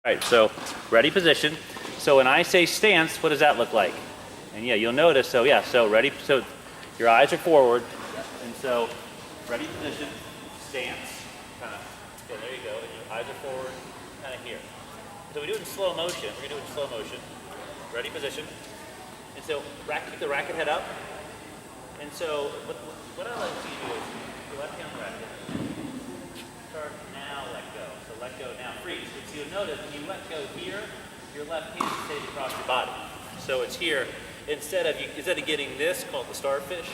All right, so ready position. So when I say stance, what does that look like? And yeah, you'll notice, so yeah, so ready, so your eyes are forward. And so ready position, stance, kind of, yeah, there you go. And your eyes are forward, kind of here. So we do it in slow motion. We're gonna do it in slow motion. Ready position. And so keep the racket head up. And so what I like to do is your left hand on the racket. Start now, let go. So let go now, freeze. So you'll notice when you let go here, your left hand stays across your body. So it's here. Instead of getting this called the starfish,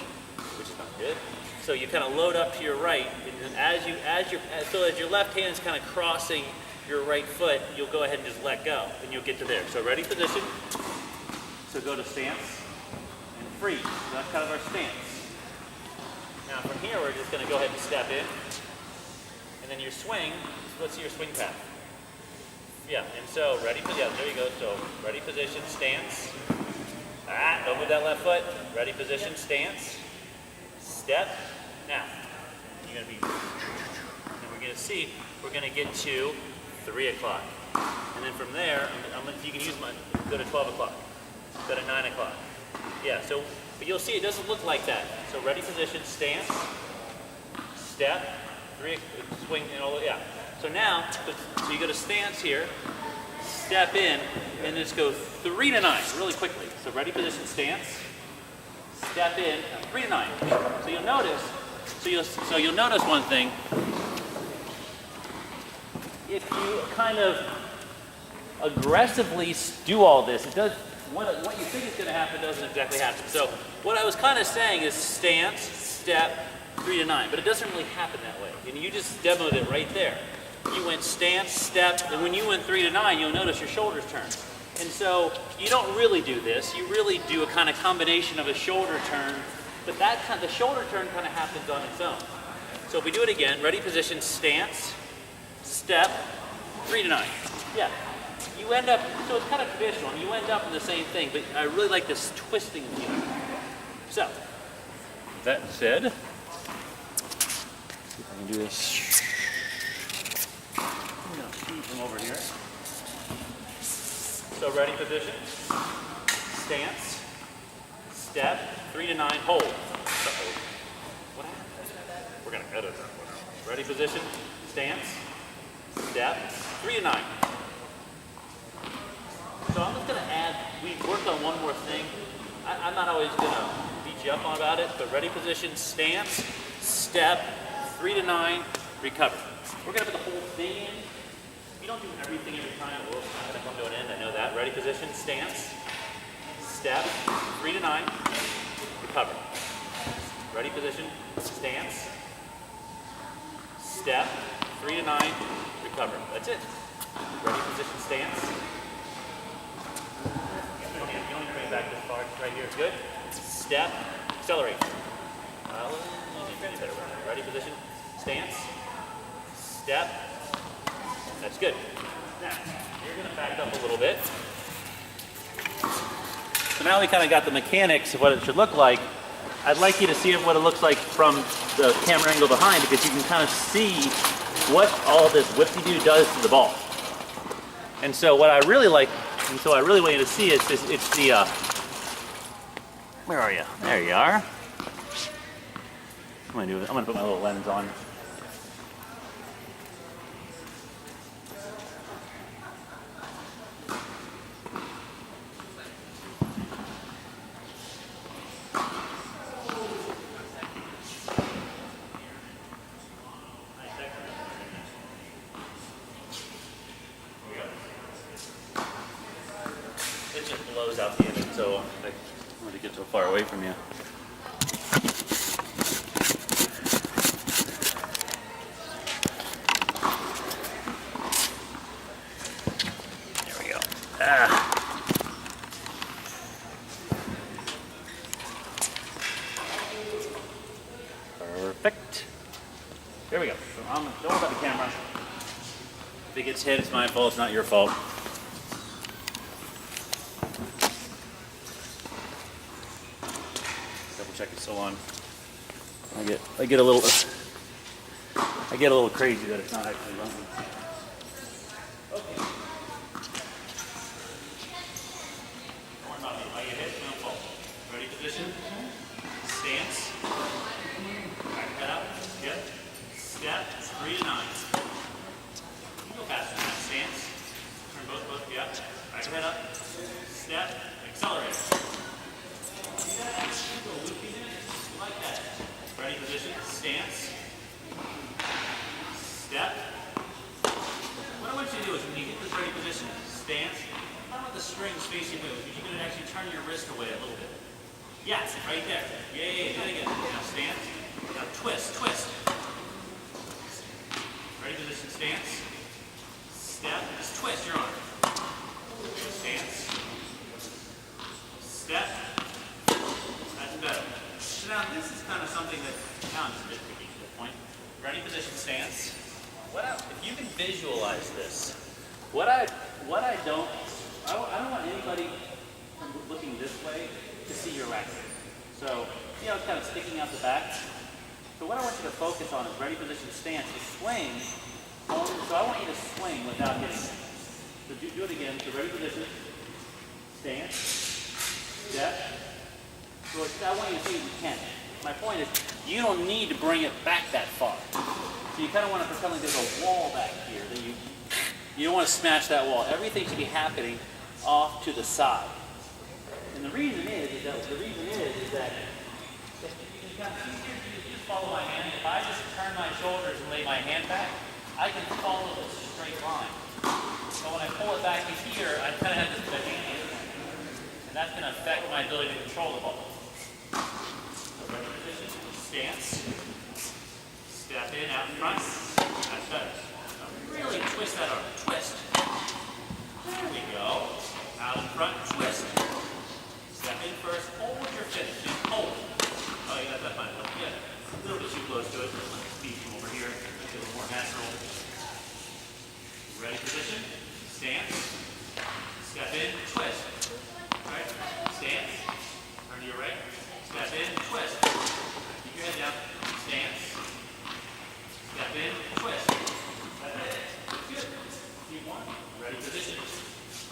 which is not good. So you kind of load up to your right, and as your left hand is kind of crossing your right foot, you'll go ahead and just let go, and you'll get to there. So ready position. So go to stance and freeze. So that's kind of our stance. Now from here, we're just going to go ahead and step in, and then your swing. Let's see your swing path. Yeah, and so ready. Yeah, there you go. So ready position, stance. Don't move that left foot. Ready position, stance. Step. Now you're going to be. And we're going to see. We're going to get to 3 o'clock, and then from there, you can use mine. Go to 12 o'clock. Go to 9 o'clock. Yeah. So, but you'll see it doesn't look like that. So ready position, stance. Step. 3. Swing and all. Yeah. So now, so you go to stance here, step in, and just go 3 to 9 really quickly. So ready position, stance, step in, 3 to 9. So you'll notice. So you'll notice one thing. If you kind of aggressively do all this, it does what you think is going to happen doesn't exactly happen. So what I was kind of saying is stance, step, 3 to 9, but it doesn't really happen that way. And you just demoed it right there. You went stance, step, and when you went 3 to 9, you'll notice your shoulders turn. And so you don't really do this. You really do a kind of combination of a shoulder turn, but the shoulder turn kind of happens on its own. So if we do it again, ready position, stance, step, 3 to 9. Yeah. You end up, so it's kind of traditional. You end up in the same thing, but I really like this twisting feel. So, that said, see if I can do this. From over here. So ready position, stance, step, 3 to 9, hold. What happened? We're going to edit that one out. Ready position, stance, step, 3 to 9. So I'm just going to add, we worked on one more thing. I'm not always going to beat you up on about it, but ready position, stance, step, 3 to 9, recover. We're going to put the whole thing in. You don't do everything every time. It will kind of come to an end. I know that. Ready position, stance, step, 3 to 9, recover. Ready position, stance, step, 3 to 9, recover. That's it. Ready position, stance. You don't need to bring it back this far. Right here is good. Step, accelerate. Ready position, stance, step. That's good. Now, you're going to back up a little bit. So now we kind of got the mechanics of what it should look like. I'd like you to see what it looks like from the camera angle behind, because you can kind of see what all this whip-de-doo does to the ball. And so what I really like, and so I really want you to see it's the, where are you? There you are. I'm going to put my little lens on. It just blows out the image, so I want to get so far away from you. There we go. Perfect. There we go. So don't worry about the camera. If it gets hit, it's my fault. It's not your fault. Check it's still on. I get a little crazy that it's not actually running. Okay. the strings facing you, but you can actually turn your wrist away a little bit. Yes, right there. Yeah, do it again. Now stance. Now twist, twist. Ready, position, stance. Step, just twist your arm. Stance. Step. That's better. So now this is kind of something that, now I'm just a bit tricky to the point. Ready, position, stance. If you can visualize this, I don't want anybody from looking this way to see your leg. So, see how it's kind of sticking out the back? So what I want you to focus on is ready, position, stance. You swing, so I want you to swing without hitting it. So do it again. So ready, position, stance, step. So I want you to see if you can. My point is, you don't need to bring it back that far. So you kind of want to pretend like there's a wall back here that you don't want to smash that wall. Everything should be happening off to the side. And the reason is that if you just follow my hand, if I just turn my shoulders and lay my hand back, I can follow this straight line. But when I pull it back to here, I kind of have this banana, and that's going to affect my ability to control the ball. So ready, position, stance. Step in, out in front. That's better. Now really twist that arm. Twist. There we go. Out in front, twist. Step in first. Hold your finish. Just hold. Oh, you got that fine. Yeah. A little bit too close to it. Let's speed from over here. Make it a little more natural. Ready, position. Stance. Step in, twist. Right. Stance. Turn to your right. Step in, twist. Keep your head down. Stance. Step in, twist. That's it. Good. Keep one. Ready, position.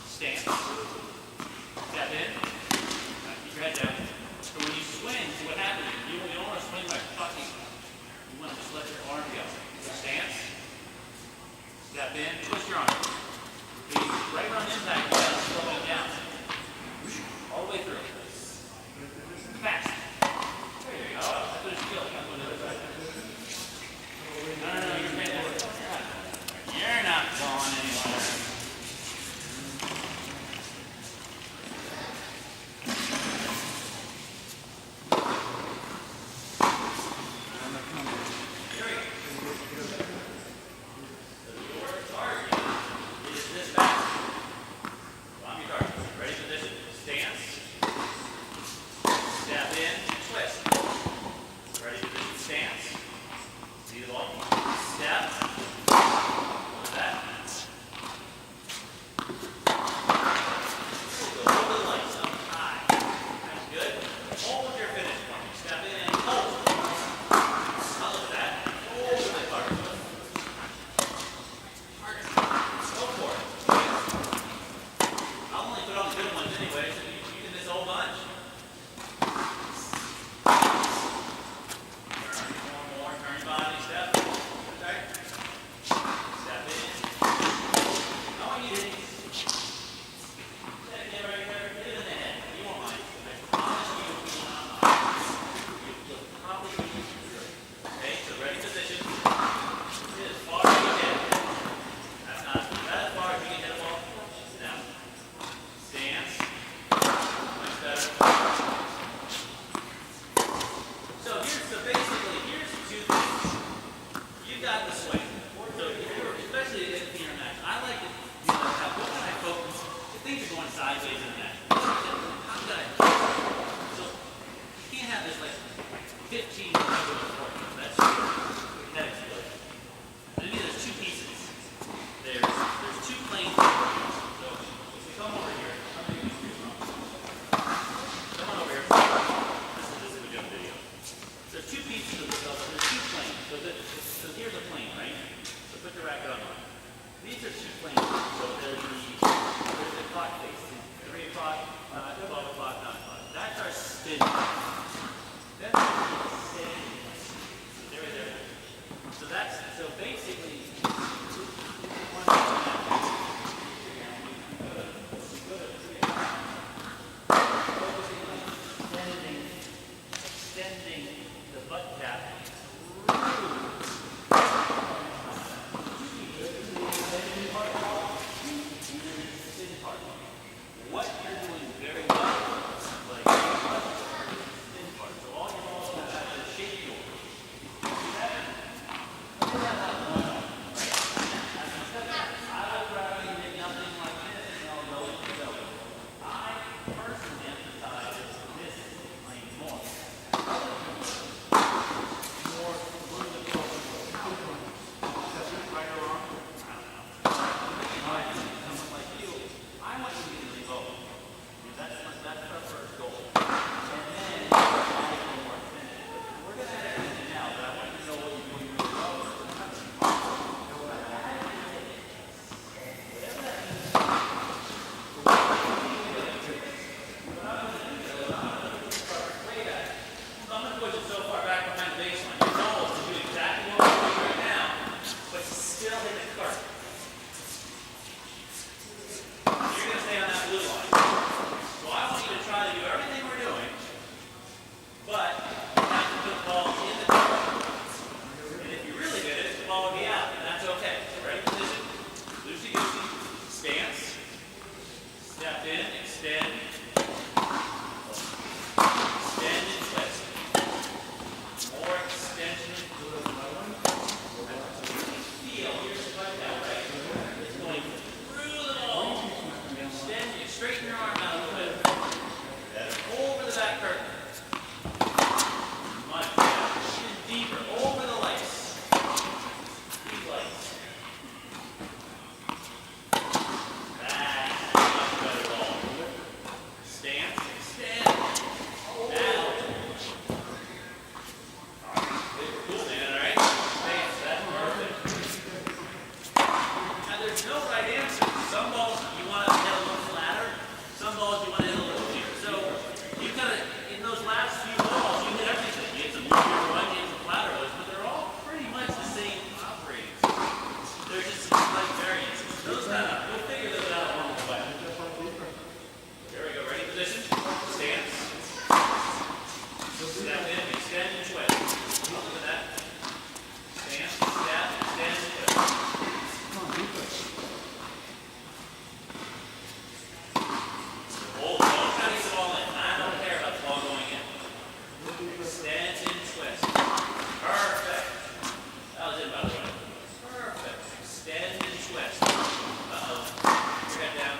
Stance. Step in. Keep your head down. So when you swing, see what happens. You don't want to swing by fucking. You want to just let your arm go. Stance. Step in. Twist your arm. Right around impact, you got to slow it down. All the way through. Fast. There you go. That's what it's feeling. That's what it is, right? No, you're not going anywhere. Here we go. So your target is this back. So I'm your target. Ready, position, stance. Step in, twist. Ready, position, stance. See the ball? Step. What's that? Go a little light, some high. That's good. Hold your finish for me. Step in and hold. Now look at that. Hold my target. Harder. Go for it. I'll only put on the good ones anyway, so you do this whole bunch. Turn your body, step. Okay. Step in. I want you to Step in, extend. Extend and twist. More extension. Feel, here's like that, right? It's going through the ball. Extend, you straighten your arm out a little bit. Over the back curtain. Much better. Even deeper. Over the lights. These lights. That's a much better ball. Stance, extend. Now. Cool, man, alright? Stance, that's perfect. Now there's no right answer. Some balls you want to hit a little flatter. Some balls you want to hit a little deeper. So you kind of, in those last few balls, you hit everything. You hit some deeper one, you hit some flatter ones, but they're all pretty much the same operating. They're just some slight variances. Those we'll figure those out along the way. Here we go. Ready position? Stance. Step in, extend and twist. Look at that. Stance, step, extend and twist. Hold, don't try to get the ball in. I don't care about the ball going in. Extend and twist. Perfect. That was it, by the way. Perfect. Extend and twist. Uh-oh. Your head down.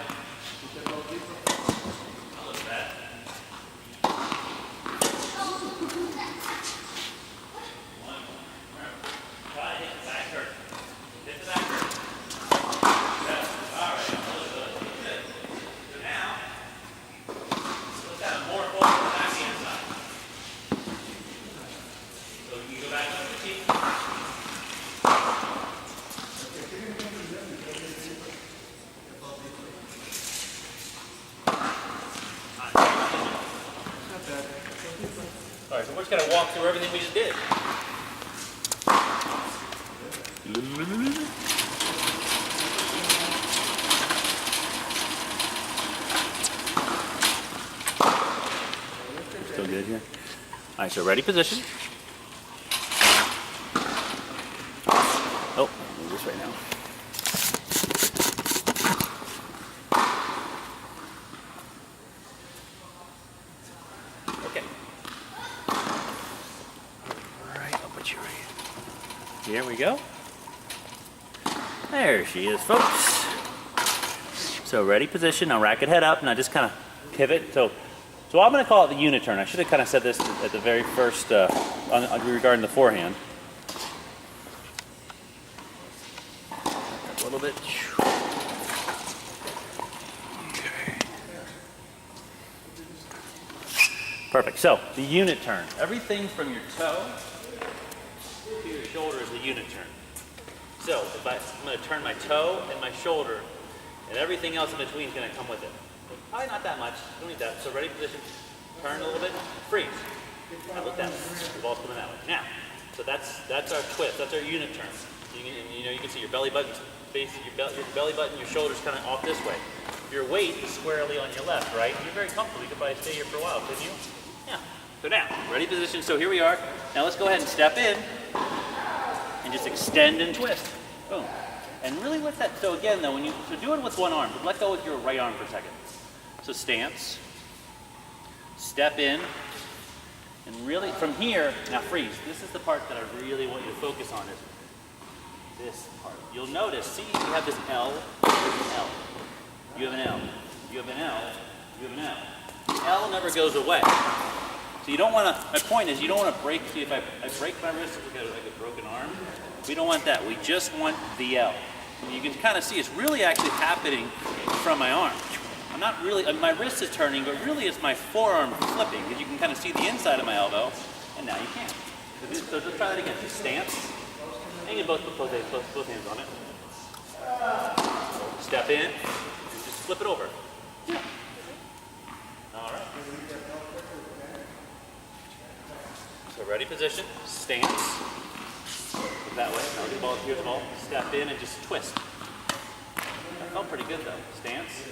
I'll look at that. One. Try to hit the back curtain. Hit the back curtain. Good. All right. Good. Good. So now, let's have more forward to the backhand side. So you go back up to the team. All right, so we're just going to walk through everything we just did. Still good here? All right, so ready position. Oh, move this right now. Okay. All right, I'll put you right here. Here we go. There she is, folks. So ready position. Now racket head up, and I just kind of pivot. So I'm going to call it the uniturn. I should have kind of said this at the very first regarding the forehand. A little bit. Okay. Perfect. So the unit turn. Everything from your toe to your shoulder is the unit turn. So if I'm going to turn my toe and my shoulder, and everything else in between is going to come with it. Probably not that much. Don't need that. So ready position. Turn a little bit. Freeze. Now look that way. The ball's coming that way. Now, so that's our twist. That's our unit turn. You can see your belly button facing your belly button. Your shoulders kind of off this way. Your weight is squarely on your left, right? You're very comfortable. You could probably stay here for a while, couldn't you? Yeah. So now, ready position. So here we are. Now let's go ahead and step in and just extend and twist. Boom. And really what's that? So again though, so do it with one arm, but let go with your right arm for a second. So stance, step in, and really from here, now freeze. This is the part that I really want you to focus on is this part. You'll notice, see you have this L, L. You have an L, you have an L, you have an L. The L never goes away. So you don't want to, my point is you don't want to break, see if I break my wrist, it's like a broken arm. We don't want that, we just want the L. And you can kind of see it's really actually happening from my arm. I'm not really, my wrist is turning, but really it's my forearm flipping, because you can kind of see the inside of my elbow, and now you can't. So just try that again, just stance, and you both put both hands on it. Step in, and just flip it over. Yeah. All right. So ready position, stance. That way. Now the ball, here's the ball. Step in and just twist. That felt pretty good though. Stance.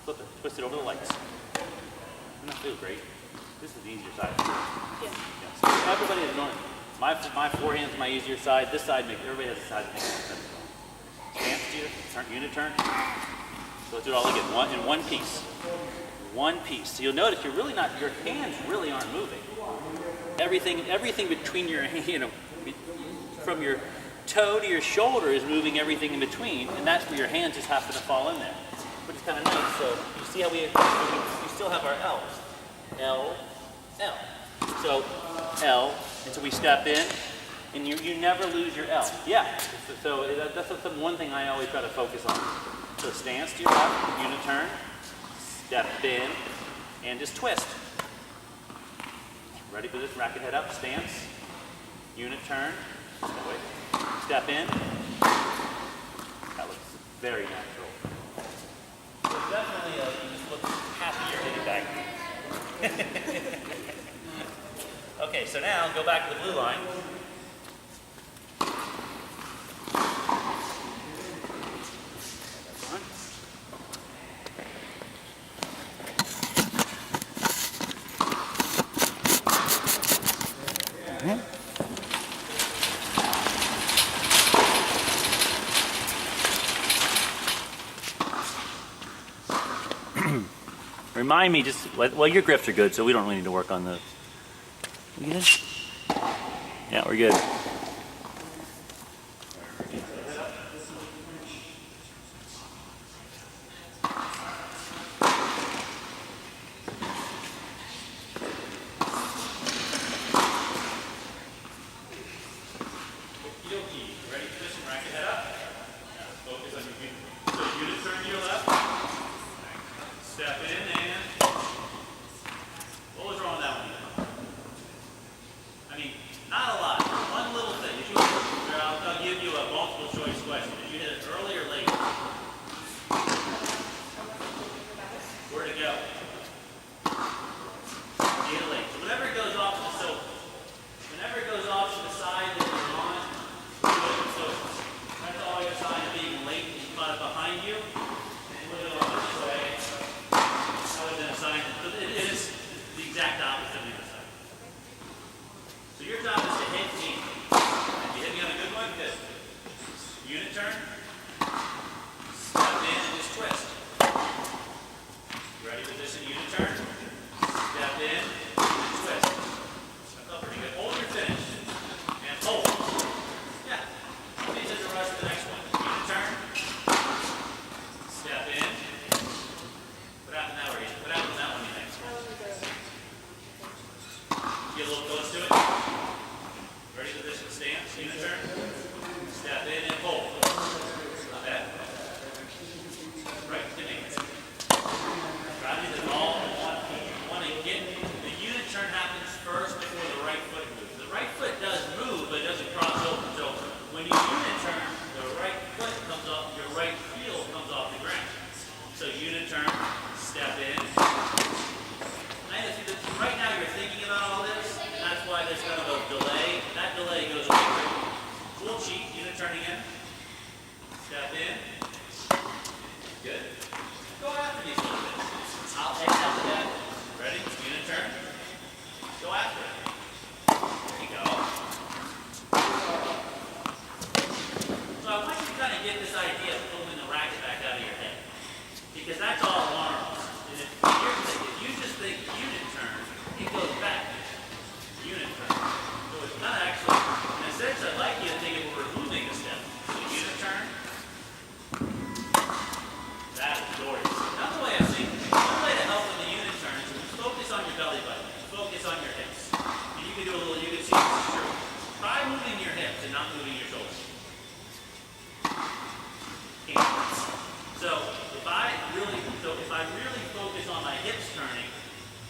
Flip it. Twist it over the lights. Doesn't that feel great? This is the easier side. Yeah. So everybody is doing my forehand's my easier side. This side everybody has a side that makes sense. Stance, unit turn. So let's do it all again. In one piece. One piece. So you'll notice you're really not, your hands really aren't moving. Everything between your, from your toe to your shoulder is moving everything in between, and that's where your hands just happen to fall in there, which is kind of nice. So you see how we still have our L's. L, L. So L, and so we step in, and you never lose your L. Yeah, so that's one thing I always try to focus on. So stance to your left, unit turn, step in, and just twist. Ready for this? Rack your head up, stance, unit turn, step in. That looks very natural. So definitely you just look happier hitting back. Okay, so now go back to the blue line. Remind me just, well, your grips are good, so we don't really need to work on those. We good? Yeah, we're good. Ready, position, rack your head up. Focus on your feet. So unit turn to your left. Step in and, what was wrong with that one? I mean, not a lot. One little thing. I'll give you a multiple choice question. Did you hit it early or late? Where'd it go? You hit it late. So whenever it goes off to the side that you're on, so that's always a sign of being late and you caught it behind you. And put it on this way. That would have been a sign. It is the exact opposite of the other side. So your job is to hit me. If you hit me on a good one, good. Unit turn. Step in and just twist. Ready position, unit turn. Step in and twist. That felt pretty good. Hold your finish. And hold. Yeah. These are the rush for the next one. Unit turn. Step in. What happened now? What happened to that one, you think? Get a little close to it. Ready position, stance, unit turn. Step in and hold. Not bad. Right, good name. Try to do this all in one piece. You want to get, the unit turn happens first before the right foot moves. The right foot does move, but it doesn't cross over. So when you unit turn, the right foot comes off, your right heel comes off the ground. So unit turn, step in. Right now you're thinking about all this, and that's why there's kind of a delay. That delay goes away quickly. Full cheek, unit turning in. Step in. Good. Go after these little bits. I'll take out the head. Ready? Unit turn. Go after it. There you go. So I want you to kind of get this idea of pulling the racket back out of your head. Because that's all arms. And if you just think unit turn, it goes back. Unit turn. So it's not actually, in a sense, I'd like you to think of we're removing a step. So unit turn. That is glorious. Another way I think, one way to help with the unit turn is to focus on your belly button. Focus on your hips. And you can do a little, you can see this is true. Try moving your hips and not moving your shoulders. So if I really focus on my hips turning,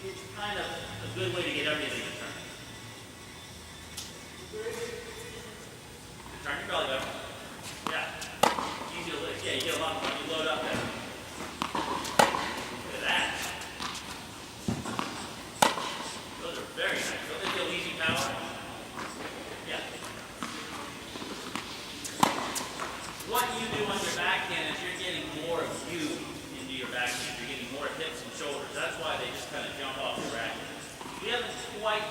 it's kind of a good way to get everything to turn. Turn your belly button. Yeah. Easy to lift. Yeah, you get a lot more. You load up there. Look at that. Those are very nice. Don't they feel easy power? Yeah. What you do on your backhand is you're getting more of you into your backhand. You're getting more hips and shoulders. That's why they just kind of jump off the racket. We haven't quite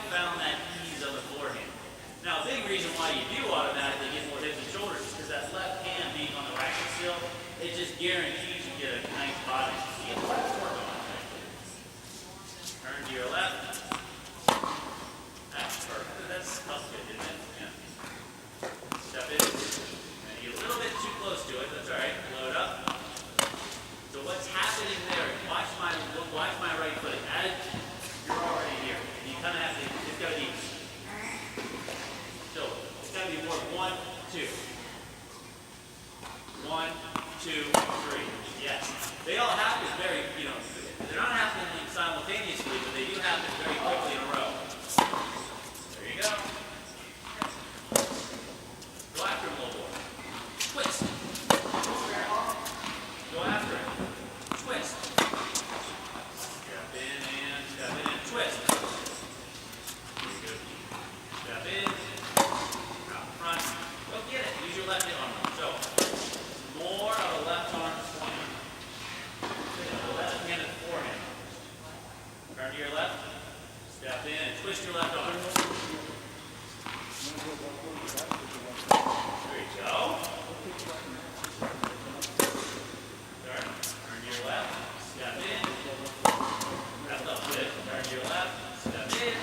what's happening there? Watch my right foot. As you're already here. You kind of have to, it's got to be, so it's got to be more 1, 2. 1, 2, 3. Yes. They all happen very, they're not happening simultaneously, but they do happen very quickly in a row. There you go. Go after him a little more. Twist. Go after it. Twist. Step in and twist. Very good. Step in. Out front. Go get it. Use your left arm. So, more of a left arm swing. Left hand and forehand. Turn to your left. Step in and twist your left arm. There you go. Turn to your left. Step in. That left foot. Turn to your left. Step in.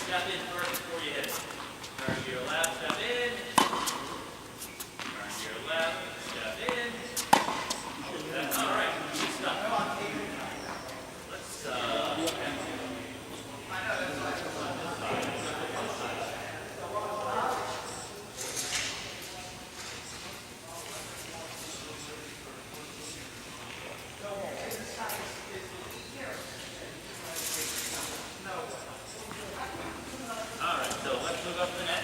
Step in first before you hit it. Turn to your left. Step in. Turn to your left. Step in. That's all right. Good stuff. Let's all right, so let's move up to the net.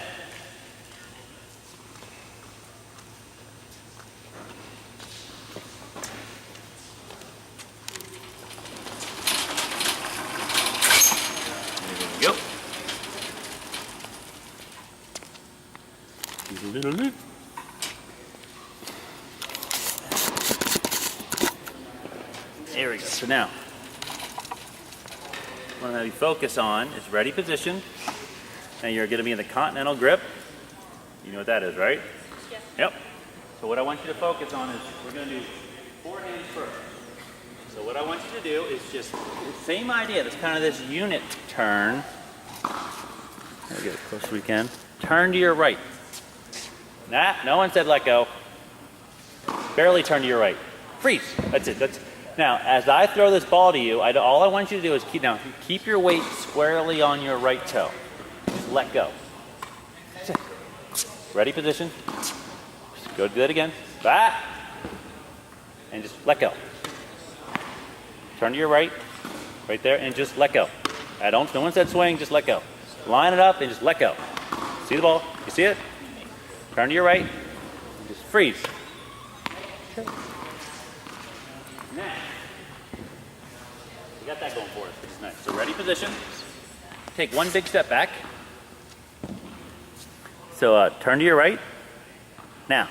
There we go. There we go. So now, what I'm going to have you focus on is ready position. And you're going to be in the continental grip. You know what that is, right? Yes. Yep. So what I want you to focus on is we're going to do forehands first. So what I want you to do is just the same idea. That's kind of this unit turn. I'll get as close as we can. Turn to your right. Nah, no one said let go. Barely turn to your right. Freeze. That's it. Now, as I throw this ball to you, all I want you to do is keep your weight squarely on your right toe. Just let go. That's it. Ready position. Just go do that again. Back. And just let go. Turn to your right. Right there. And just let go. No one said swing. Just let go. Line it up and just let go. See the ball? You see it? Turn to your right. And just freeze. Now, we got that going for us. Nice. So ready position. Take one big step back. So turn to your right. Now,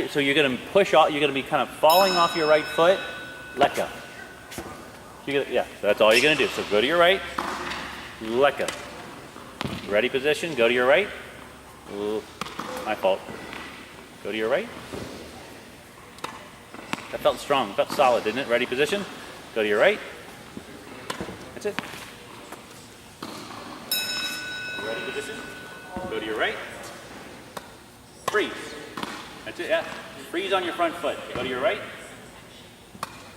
so you're going to push off. You're going to be kind of falling off your right foot. Let go. So that's all you're going to do. So go to your right. Let go. Ready position. Go to your right. Ooh, my fault. Go to your right. That felt strong. Felt solid, didn't it? Ready position. Go to your right. That's it. Ready position. Go to your right. Freeze. That's it. Yeah. Freeze on your front foot. Go to your right.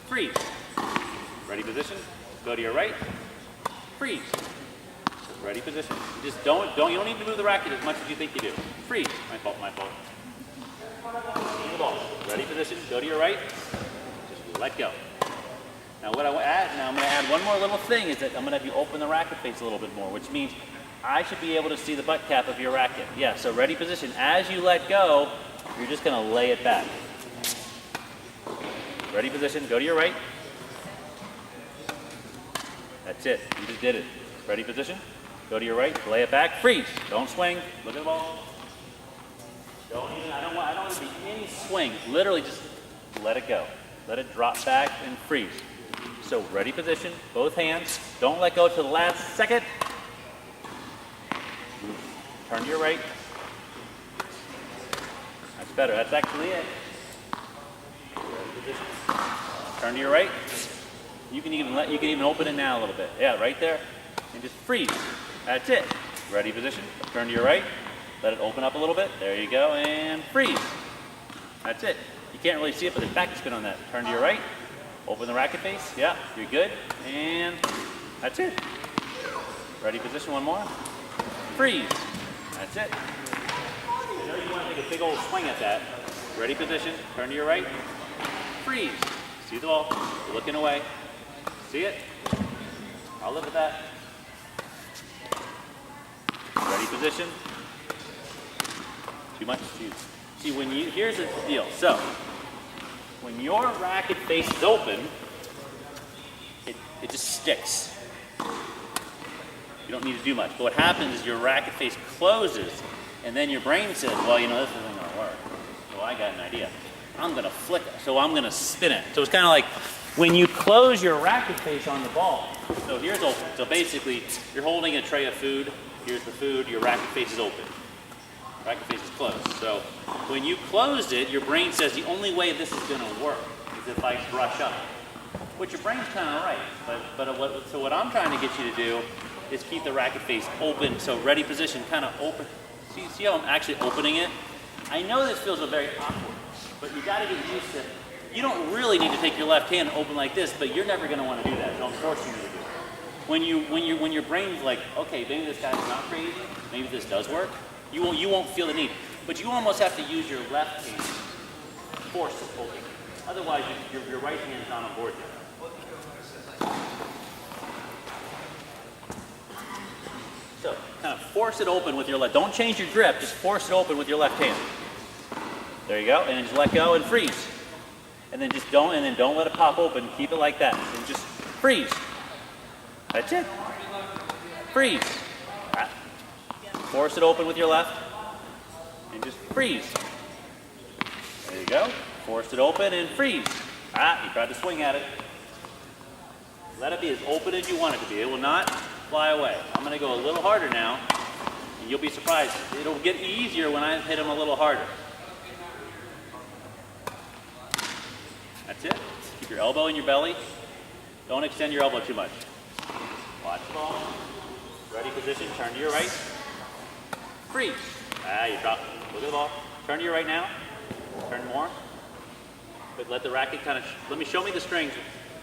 Freeze. Ready position. Go to your right. Freeze. Ready position. You just you don't need to move the racket as much as you think you do. Freeze. My fault. See the ball. Ready position. Go to your right. Just let go. Now what I'm going to add one more little thing is that I'm going to have you open the racket face a little bit more, which means I should be able to see the butt cap of your racket. Yeah, so ready position. As you let go, you're just going to lay it back. Ready position. Go to your right. That's it. You just did it. Ready position. Go to your right. Lay it back. Freeze. Don't swing. Look at the ball. I don't want to be any swing. Literally just let it go. Let it drop back and freeze. So ready position, both hands. Don't let go till the last second. Turn to your right. That's better. That's actually it. Ready position. Turn to your right. You can even open it now a little bit. Yeah, right there. And just freeze. That's it. Ready position. Turn to your right. Let it open up a little bit. There you go. And freeze. That's it. You can't really see it, but there's back spin on that. Turn to your right. Open the racket face. Yeah, you're good. And that's it. Ready position, one more. Freeze. That's it. You know you want to take a big old swing at that. Ready position, turn to your right. Freeze. See the ball. You're looking away. See it? I'll live with that. Ready position. Too much. See, when you, here's the deal. So, when your racket face is open, it just sticks. You don't need to do much. But what happens is your racket face closes, and then your brain says, well, you know, this isn't going to work. So I got an idea. I'm going to flick it. So I'm going to spin it. So it's kind of like when you close your racket face on the ball. So here's open. So basically, you're holding a tray of food. Here's the food. Your racket face is open. Racket face is closed. So when you closed it, your brain says the only way this is going to work is if I brush up. Which your brain's kind of right. So what I'm trying to get you to do is keep the racket face open. So ready position, kind of open. See how I'm actually opening it? I know this feels very awkward, but you got to get used to it. You don't really need to take your left hand and open like this, but you're never going to want to do that. So I'm forcing you to do it. When your brain's like, okay, maybe this guy's not crazy, maybe this does work, you won't feel the need. But you almost have to use your left hand to force it open. Otherwise, your right hand's not on board yet. So, kind of force it open with your left. Don't change your grip, just force it open with your left hand. There you go, and then just let go and freeze. And then don't let it pop open, keep it like that. And just freeze. That's it. Freeze. Force it open with your left, and just freeze. There you go. Force it open and freeze. You tried to swing at it. Let it be as open as you want it to be. It will not fly away. I'm going to go a little harder now, and you'll be surprised. It'll get easier when I hit them a little harder. That's it. Keep your elbow in your belly. Don't extend your elbow too much. Watch the ball. Ready position. Turn to your right. Freeze. You drop. Look at the ball. Turn to your right now. Turn more. But let the racket kind of, show me the strings.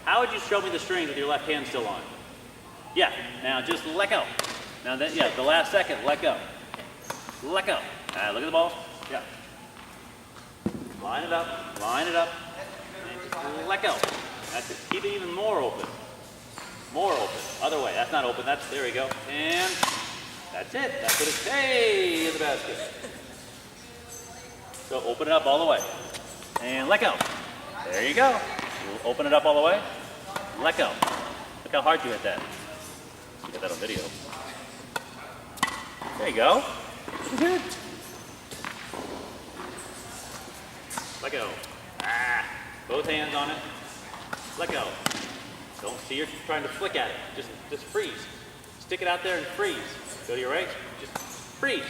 How would you show me the strings with your left hand still on? Yeah, now just let go. Now then, yeah, the last second, let go. Let go. Look at the ball. Yeah. Line it up, and just let go. That's it. Keep it even more open. More open. Other way, that's not open, there we go. And that's it. That's what it's, hey, in the basket. So open it up all the way. And let go. There you go. We'll open it up all the way. Let go. Look how hard you hit that. You got that on video. There you go. Good. Let go. Both hands on it. Let go. Don't see you're trying to flick at it. Just freeze. Stick it out there and freeze. Go to your right. Just freeze.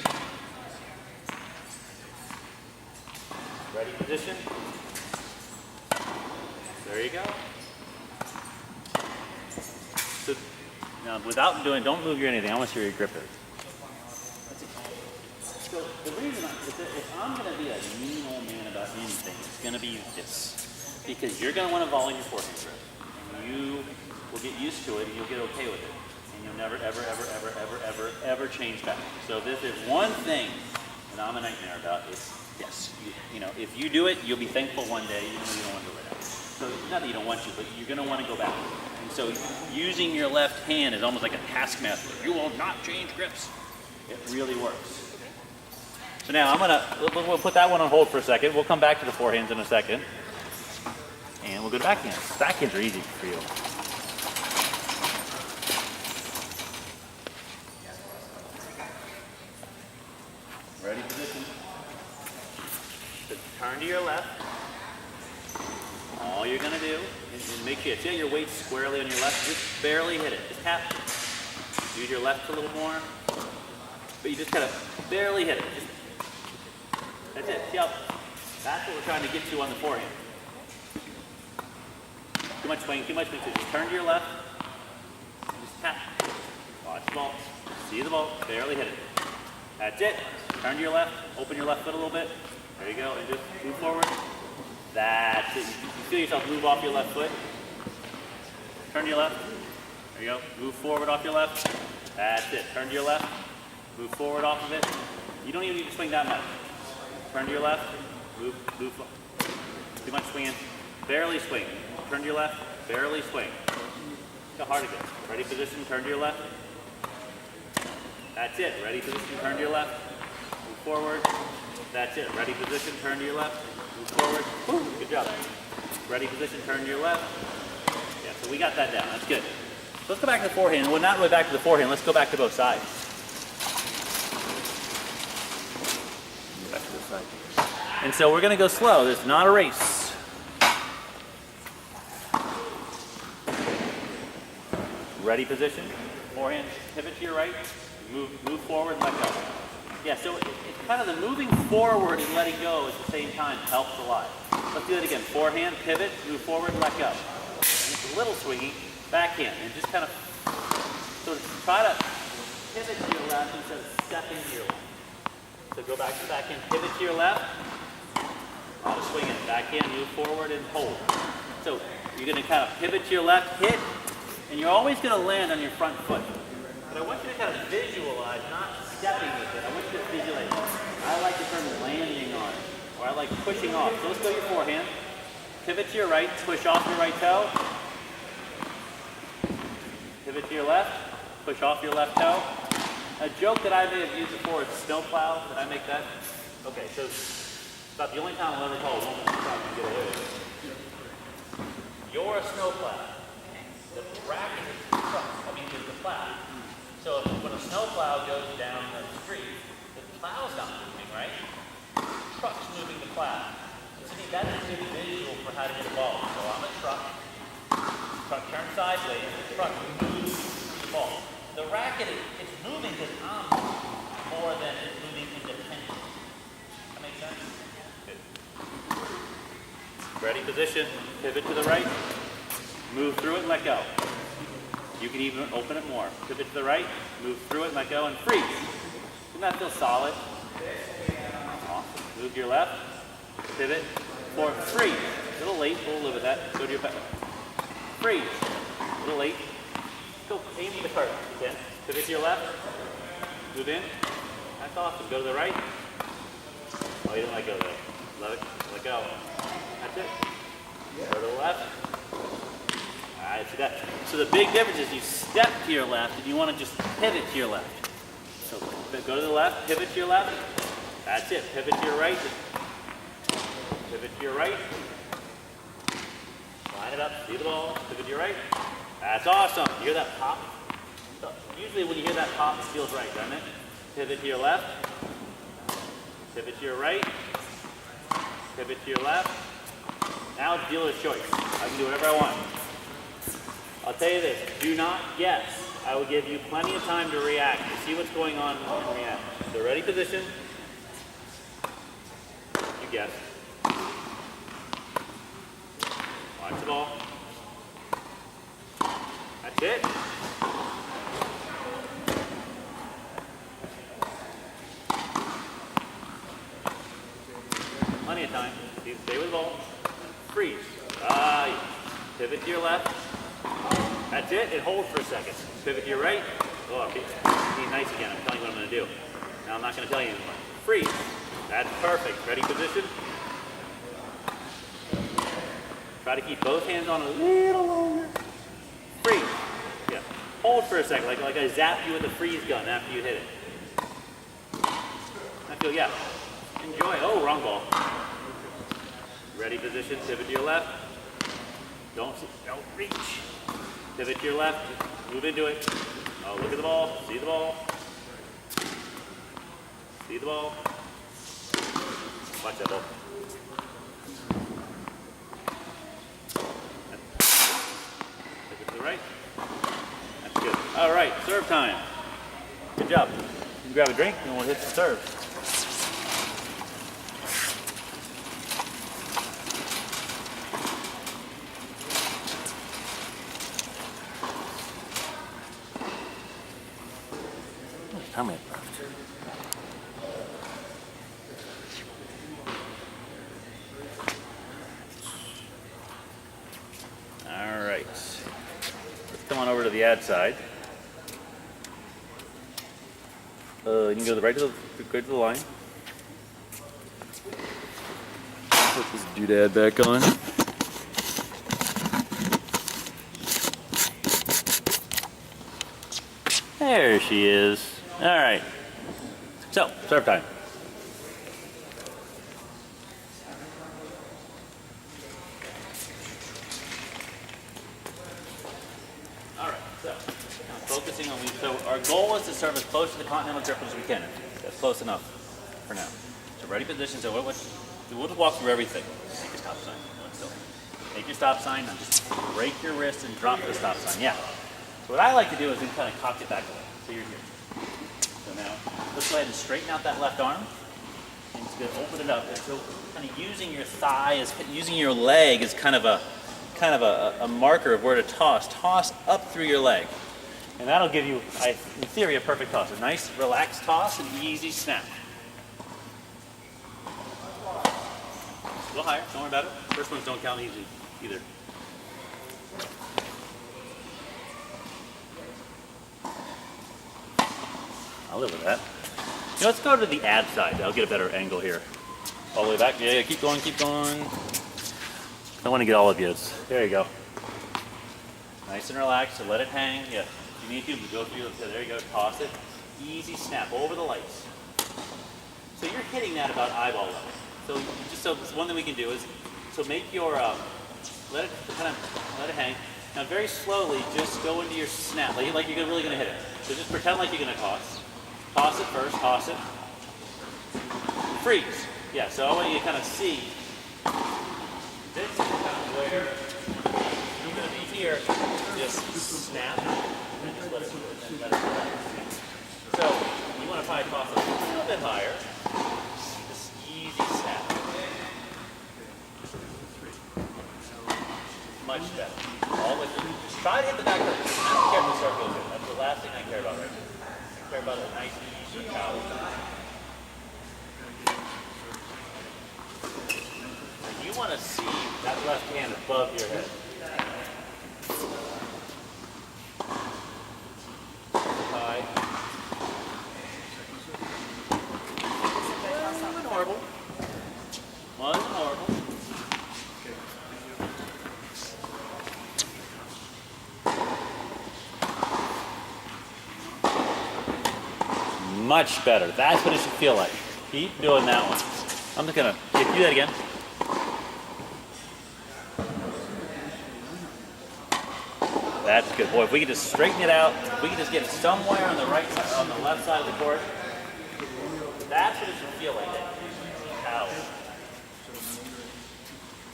Ready position. There you go. So now without don't move your anything. I want to see where your grip is. So the reason if I'm going to be a mean old man about anything, it's going to be this. Because you're going to want to volley your forehand grip. You will get used to it and you'll get okay with it. And you'll never, ever change back. So this is one thing that I'm a nightmare about. It's yes, if you do it, you'll be thankful one day, even though you don't want to do it. So not that you don't want to, but you're going to want to go back. And so using your left hand is almost like a taskmaster. You will not change grips. It really works. So now we'll put that one on hold for a second. We'll come back to the forehands in a second. And we'll go to backhands. Backhands are easy for you. Ready position. So turn to your left. All you're going to do is make sure your weight's squarely on your left. Just barely hit it. Just tap. Use your left a little more. But you just kind of barely hit it. That's it. See how? That's what we're trying to get to on the forehand. Too much swing, too much swing. So just turn to your left. And just tap. Watch the ball. See the ball. Barely hit it. That's it. Turn to your left. Open your left foot a little bit. There you go. And just move forward. That's it. You feel yourself move off your left foot. Turn to your left. There you go. Move forward off your left. That's it. Turn to your left. Move forward off of it. You don't even need to swing that much. Turn to your left. Move. Too much swinging. Barely swing. Turn to your left. Barely swing. Look how hard it gets. Ready position. Turn to your left. That's it. Ready position. Turn to your left. Move forward. That's it. Ready position. Turn to your left. Move forward. Woo, good job. Ready position. Turn to your left. Yeah, so we got that down. That's good. So let's go back to the forehand. Well, not really back to the forehand. Let's go back to both sides. Back to the side. And so we're going to go slow. This is not a race. Ready position. Forehand. Pivot to your right. Move forward and let go. Yeah, so it's kind of the moving forward and letting go at the same time helps a lot. Let's do that again. Forehand, pivot, move forward, let go. And it's a little swingy. Backhand, and just kind of, so try to pivot to your left instead of stepping to your left. So go back to the backhand, pivot to your left. A lot of swinging. Backhand, move forward and hold. So you're going to kind of pivot to your left, hit, and you're always going to land on your front foot. But I want you to kind of visualize, not stepping with it. I want you to visualize. I like the term landing on it, or I like pushing off. So let's go your forehand. Pivot to your right, push off your right toe. Pivot to your left, push off your left toe. A joke that I may have used before is snowplow. Did I make that? Okay, so it's about the only time I'll ever call a woman to get away with it. You're a snowplow. The bracket is the truck. Is the plow. So when a snowplow goes down the street, the plow's not moving, right? The truck's moving the plow. So to me, that's a good visual for how to get a ball. So I'm a truck. Truck turns sideways. The truck moves the ball. The racket, it's moving because I'm more than it's moving independently. That makes sense? Good. Ready position. Pivot to the right. Move through it and let go. You can even open it more. Pivot to the right, move through it, let go, and freeze. Doesn't that feel solid? Awesome. Move to your left, pivot, forward, freeze. A little late, we'll live with that. Go to your back. Freeze. A little late. Go aim for the curve if you can. Pivot to your left, move in. That's awesome. Go to the right. Oh, you didn't let go though. Let go. That's it. Go to the left. Alright, see that. So the big difference is you step to your left and you want to just pivot to your left. So go to the left, pivot to your left. That's it. Pivot to your right. Pivot to your right. Line it up, see the ball, pivot to your right. That's awesome. You hear that pop? So usually when you hear that pop, it feels right, doesn't it? Pivot to your left. Pivot to your right. Pivot to your left. Now it's dealer's choice. I can do whatever I want. I'll tell you this, do not guess. I will give you plenty of time to react, to see what's going on and react. So ready position. You guess. Watch the ball. That's it. Plenty of time. Stay with the ball. Freeze. Pivot to your left. That's it. It holds for a second. Pivot to your right. Oh, be nice again. I'm telling you what I'm going to do. Now I'm not going to tell you anymore. Freeze. That's perfect. Ready position. Try to keep both hands on a little longer. Freeze. Yeah. Hold for a second, like I zapped you with a freeze gun after you hit it. I feel, yeah. Enjoy. Oh, wrong ball. Ready position. Pivot to your left. Don't reach. Pivot to your left, move into it. Oh, look at the ball, see the ball. See the ball. Watch that ball. Pivot to the right. That's good. All right, serve time. Good job. You can grab a drink and we'll hit the serve. How many left? come on over to the ad side. You can go right to the line. Put this doodad back on. There she is. All right. So, serve time. All right. So, focusing on so our goal is to serve as close to the continental grip as we can. That's close enough for now. So, ready position. So, we'll just walk through everything. Make your stop sign. Make your stop sign. And just break your wrist and drop the stop sign. Yeah. So what I like to do is then kind of cock it back a little. So you're here. So now, let's go ahead and straighten out that left arm. And just gonna open it up. And so kind of using your thigh, using your leg as kind of a marker of where to toss. Toss up through your leg. And that'll give you, in theory, a perfect toss. A nice, relaxed toss and easy snap. A little higher, don't worry about it. First ones don't count easy either. I'll live with that. You know, let's go to the ad side. I'll get a better angle here. All the way back. Yeah, keep going, keep going. I want to get all of you. There you go. Nice and relaxed. So let it hang. Yeah. If you need to, go through. There you go. Toss it. Easy snap over the lights. So you're hitting that about eyeball level. So one thing we can do is make your let it hang. Now very slowly, just go into your snap like you're really going to hit it. So just pretend like you're going to toss. Toss it first, toss it. Freeze. Yeah, so I want you to kind of see. This is kind of where you're going to be here. Just snap and just let it relax. So you want to probably toss it a little bit higher. Just easy snap. Much better. All the way through. Try to hit the back foot. I don't care if the circle is good. That's the last thing I care about right now. I care about a nice, easy power. And you want to see that left hand above your head. High. Wasn't horrible. Wasn't horrible. Much better. That's what it should feel like. Keep doing that one. I'm just gonna do that again. That's good. Boy, if we could just straighten it out, if we could just get it somewhere on the right side, on the left side of the court. That's what it should feel like. Easy power.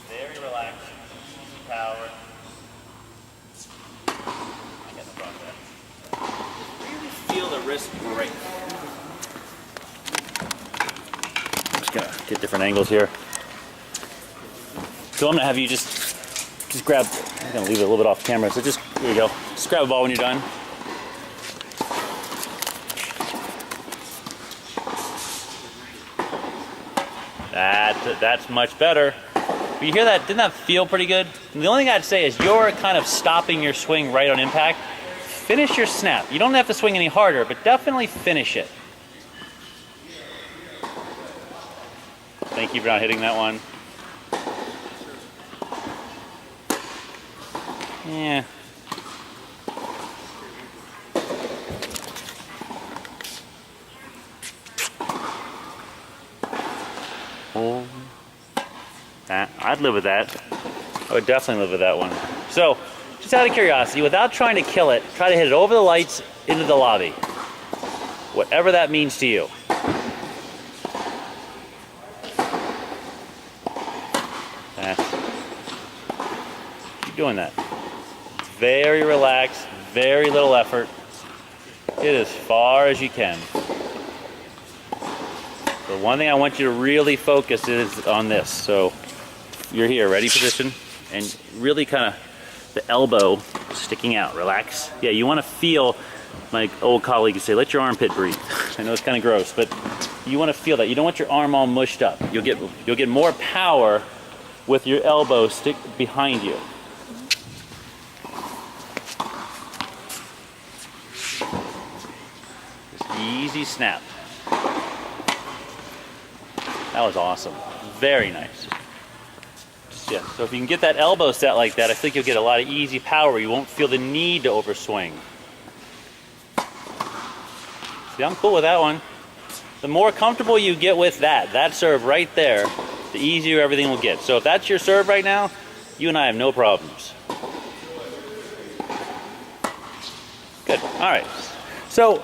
Very relaxed. Easy power. I got no problem with that. Really feel the wrist break. Just gonna get different angles here. So I'm gonna have you just grab. I'm gonna leave it a little bit off camera. So just here you go. Just grab a ball when you're done. That's much better. But you hear that? Didn't that feel pretty good? And the only thing I'd say is you're kind of stopping your swing right on impact. Finish your snap. You don't have to swing any harder, but definitely finish it. Thank you for not hitting that one. Yeah. Oh. I'd live with that. I would definitely live with that one. So, just out of curiosity, without trying to kill it, try to hit it over the lights into the lobby. Whatever that means to you. Keep doing that. It's very relaxed, very little effort. Hit as far as you can. The one thing I want you to really focus is on this. So you're here, ready position, and really kind of the elbow sticking out. Relax. Yeah, you want to feel, my old colleague would say, let your armpit breathe. I know it's kind of gross, but you want to feel that. You don't want your arm all mushed up. You'll get more power with your elbow stick behind you. easy snap. That was awesome. Very nice. Yeah, so if you can get that elbow set like that, I think you'll get a lot of easy power. You won't feel the need to overswing. See, I'm cool with that one. The more comfortable you get with that serve right there, the easier everything will get. So if that's your serve right now, you and I have no problems. Good, all right. So